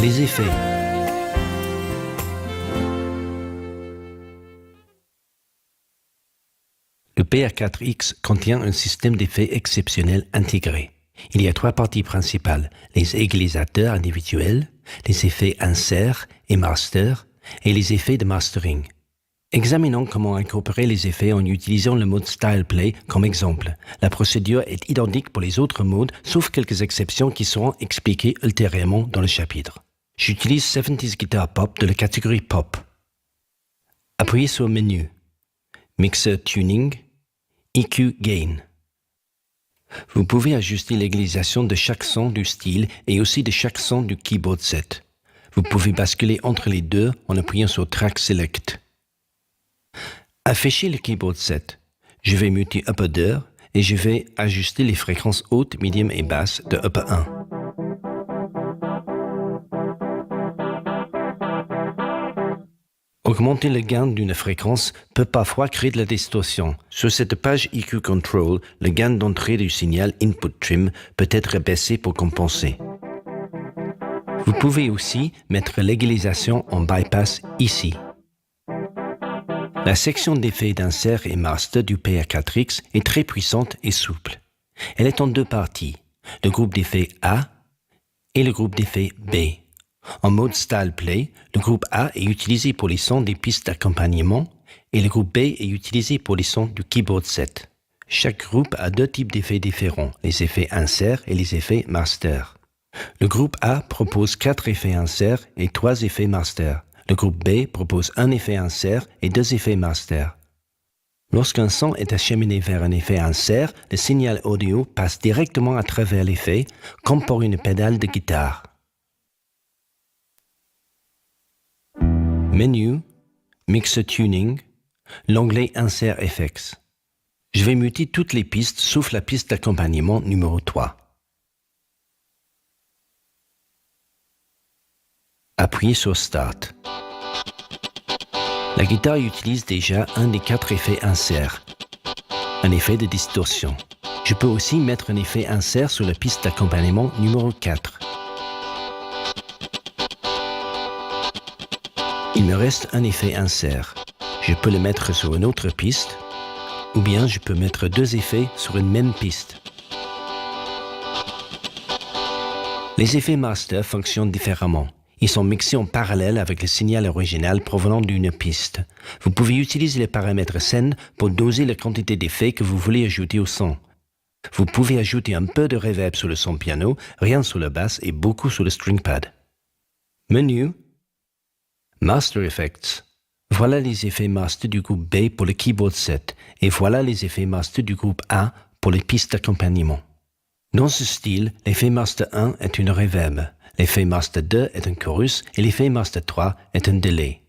Les effets. Le PR4X contient un système d'effets exceptionnels intégré. Il y a 3 parties principales, les égalisateurs individuels, les effets insert et master, et les effets de mastering. Examinons comment incorporer les effets en utilisant le mode Style Play comme exemple. La procédure est identique pour les autres modes, sauf quelques exceptions qui seront expliquées ultérieurement dans le chapitre. J'utilise 70s Guitar Pop de la catégorie Pop. Appuyez sur Menu, Mixer Tuning, EQ Gain. Vous pouvez ajuster l'égalisation de chaque son du style et aussi de chaque son du keyboard set. Vous pouvez basculer entre les deux en appuyant sur Track Select. Affichez le keyboard set. Je vais muter Upper 2 et je vais ajuster les fréquences hautes, médium et basses de Upper 1. Augmenter le gain d'une fréquence peut parfois créer de la distorsion. Sur cette page EQ Control, le gain d'entrée du signal Input Trim peut être baissé pour compenser. Vous pouvez aussi mettre l'égalisation en bypass ici. La section d'effets d'insert et master du PR4X est très puissante et souple. Elle est en 2 parties, le groupe d'effets A et le groupe d'effets B. En mode Style Play, le groupe A est utilisé pour les sons des pistes d'accompagnement et le groupe B est utilisé pour les sons du keyboard set. Chaque groupe a 2 types d'effets différents, les effets insert et les effets master. Le groupe A propose 4 effets insert et 3 effets master. Le groupe B propose un effet insert et 2 effets master. Lorsqu'un son est acheminé vers un effet insert, le signal audio passe directement à travers l'effet, comme pour une pédale de guitare. Menu, Mixer Tuning, l'onglet Insert Effects. Je vais muter toutes les pistes sauf la piste d'accompagnement numéro 3. Appuyez sur Start. La guitare utilise déjà un des 4 effets insert, un effet de distorsion. Je peux aussi mettre un effet insert sur la piste d'accompagnement numéro 4. Il me reste un effet insert. Je peux le mettre sur une autre piste, ou bien je peux mettre 2 effets sur une même piste. Les effets master fonctionnent différemment. Ils sont mixés en parallèle avec le signal original provenant d'une piste. Vous pouvez utiliser les paramètres Send pour doser la quantité d'effets que vous voulez ajouter au son. Vous pouvez ajouter un peu de reverb sur le son piano, rien sur la basse et beaucoup sur le string pad. Menu, Master Effects. Voilà les effets master du groupe B pour le keyboard set et voilà les effets master du groupe A pour les pistes d'accompagnement. Dans ce style, l'effet master 1 est une reverb. L'effet master 2 est un chorus et l'effet master 3 est un delay.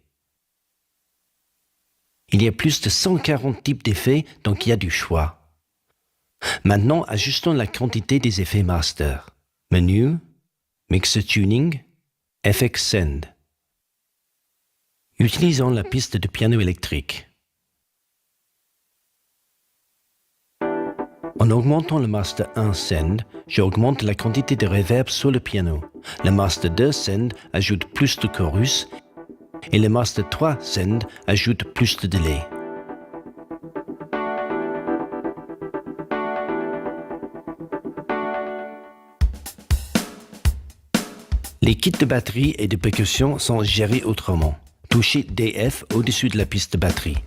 Il y a plus de 140 types d'effets, donc il y a du choix. Maintenant, ajustons la quantité des effets master. Menu, Mixer Tuning, FX Send. Utilisons la piste de piano électrique. En augmentant le Master 1 Send, j'augmente la quantité de reverb sur le piano. Le Master 2 Send ajoute plus de chorus et le Master 3 Send ajoute plus de delay. Les kits de batterie et de percussion sont gérés autrement. Touchez DF au-dessus de la piste de batterie.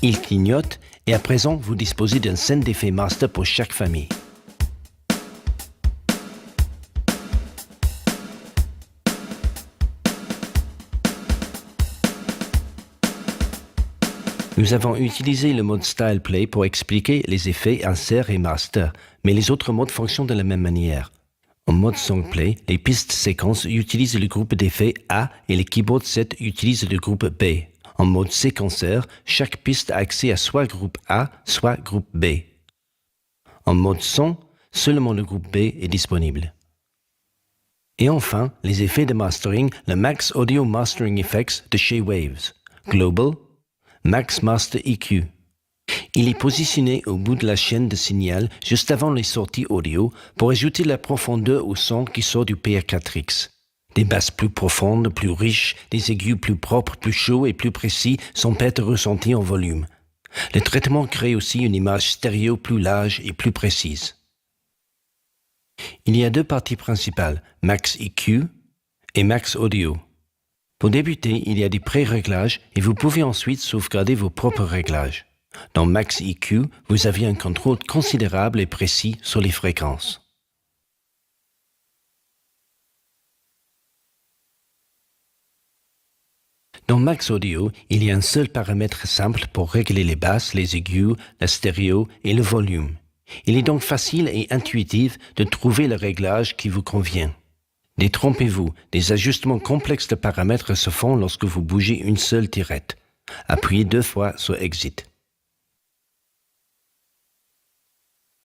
Il clignote et à présent vous disposez d'un send d'effet master pour chaque famille. Nous avons utilisé le mode Style Play pour expliquer les effets insert et master, mais les autres modes fonctionnent de la même manière. En mode Song Play, les pistes séquences utilisent le groupe d'effets A et les keyboard sets utilisent le groupe B. En mode séquenceur, chaque piste a accès à soit groupe A, soit groupe B. En mode son, seulement le groupe B est disponible. Et enfin, les effets de mastering, le Max Audio Mastering Effects de chez Waves. Global, Max Master EQ. Il est positionné au bout de la chaîne de signal, juste avant les sorties audio, pour ajouter la profondeur au son qui sort du PR4X. Des basses plus profondes, plus riches, des aigus plus propres, plus chauds et plus précis sont peut-être ressentis en volume. Le traitement crée aussi une image stéréo plus large et plus précise. Il y a deux parties principales, Max EQ et Max Audio. Pour débuter, il y a des pré-réglages et vous pouvez ensuite sauvegarder vos propres réglages. Dans Max EQ, vous avez un contrôle considérable et précis sur les fréquences. Dans Max Audio, il y a un seul paramètre simple pour régler les basses, les aigus, la stéréo et le volume. Il est donc facile et intuitif de trouver le réglage qui vous convient. Détrompez-vous, des ajustements complexes de paramètres se font lorsque vous bougez une seule tirette. Appuyez 2 fois sur Exit.